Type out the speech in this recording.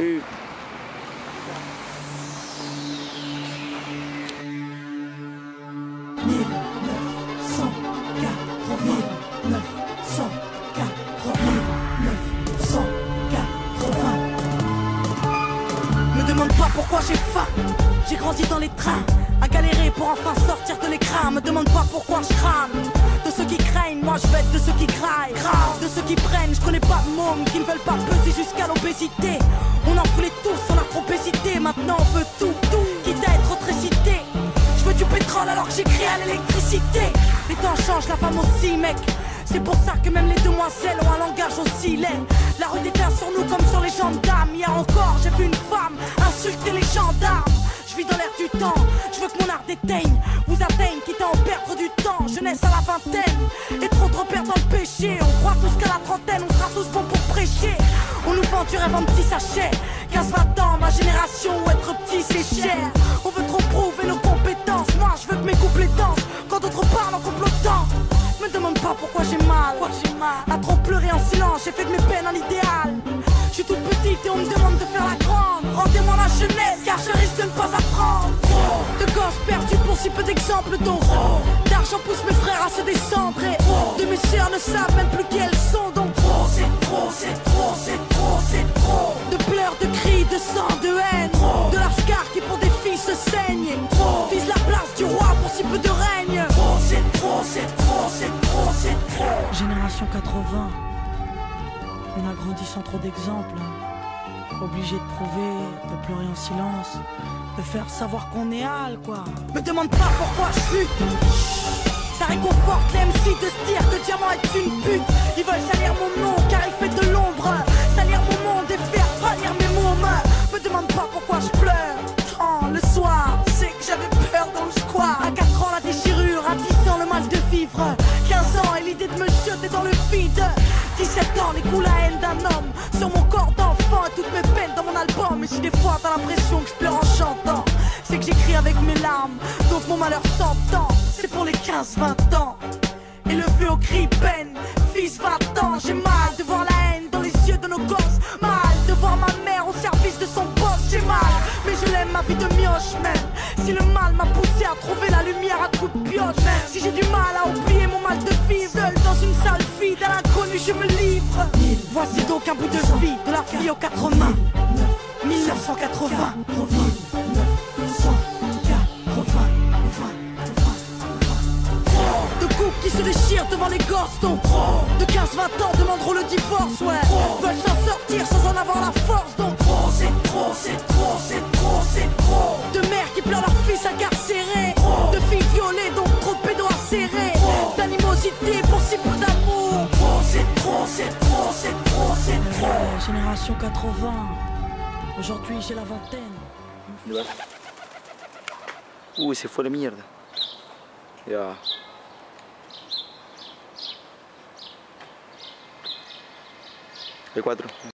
Et... Me demande pas pourquoi j'ai faim. J'ai grandi dans les trains, à galérer pour enfin sortir de l'écran. Me demande pas pourquoi je crame. De ceux qui craignent, moi je vais être de ceux qui craillent. De ceux qui prennent, je connais pas de mômes qui ne veulent pas peser jusqu'à l'obésité. On en voulait tous, on a trop hésité. Maintenant on veut tout, quitte à être récité. Je veux du pétrole alors que j'écris à l'électricité. Les temps changent, la femme aussi, mec. C'est pour ça que même les demoiselles ont un langage aussi laid. La rue déteint sur nous comme sur les gendarmes. Hier encore, j'ai vu une femme insulter les gendarmes. Je vis dans l'air du temps, je veux que mon art déteigne, vous atteigne, quitte à en perdre du temps. Jeunesse à la vingtaine, et trop perdre dans le péché. On croit tous qu'à la trentaine, on sera tous bons pour prêcher. On nous vend du rêve en petits sachets. 15-20 ans, ma génération, où être petit c'est cher. On veut trop prouver nos compétences. Moi je veux que mes couplets dansent quand d'autres parlent en complotant. Me demande pas pourquoi j'ai mal. À trop pleurer en silence, j'ai fait de mes peines un idéal. Je suis toute petite et on me demande de faire la grande. Rendez-moi la jeunesse car je risque de ne pas apprendre. De gosses perdus pour si peu d'exemples donc d'argent pousse mes frères à se descendre. Et de mes sœurs ne savent même plus qui elles sont. Donc c'est trop, c'est trop, c'est trop, c'est trop. De pleurs, de cris, de sang, de haine. De l'ascar qui pour des filles se saigne. Vise la place du roi pour si peu de règne. C'est trop, c'est trop, c'est trop, c'est trop. Génération 80. On a grandi sans trop d'exemples. Obligé de prouver, de pleurer en silence, de faire savoir qu'on est hal quoi. Me demande pas pourquoi je lutte. Ça réconforte les MC de se dire que Diamant est une pute. Ils veulent salir mon nom car il fait de l'ombre. Salir mon monde et faire pâlir mes mômes. Me demande pas pourquoi je pleure. Le soir, c'est que j'avais peur dans le square. À 4 ans la déchirure, à 10 ans le mal de vivre. 15 ans et l'idée de me jeter dans le vide. 17 ans, les coups, la haine d'un homme sur mon corps d'enfant et toutes mes peines dans mon album. Et si des fois t'as l'impression que je pleure en chantant, c'est que j'écris avec mes larmes, donc mon malheur s'entend. C'est pour les 15-20 ans. Élevé au cri peine, fils 20 ans. J'ai mal de voir la haine dans les yeux de nos gosses. Mal de voir ma mère au service de son boss. J'ai mal, mais je l'aime ma vie de mioche même. Si le mal m'a poussé à trouver la lumière à coups de pioche. Si j'ai du mal à oublier mon mal de vivre seul dans une salle vide, à l'inconnu je me livre. Voici donc un bout de vie de la fille aux 80. 1980. De couples qui se déchirent devant les gosses. Donc de 15-20 ans demanderont le divorce. Ouais, veulent s'en sortir sans en avoir la force. Donc c'est trop, c'est trop, c'est trop, c'est trop. De mères qui pleurent leur fils incarcéré. De filles violées donc trop de pédos acérés. D'animosité pour si peu d'amour. C'est trop, c'est trop, c'est trop, c'est trop. Génération 80. Aujourd'hui j'ai la vingtaine. Uy, se fue la mierda. Ya. P4.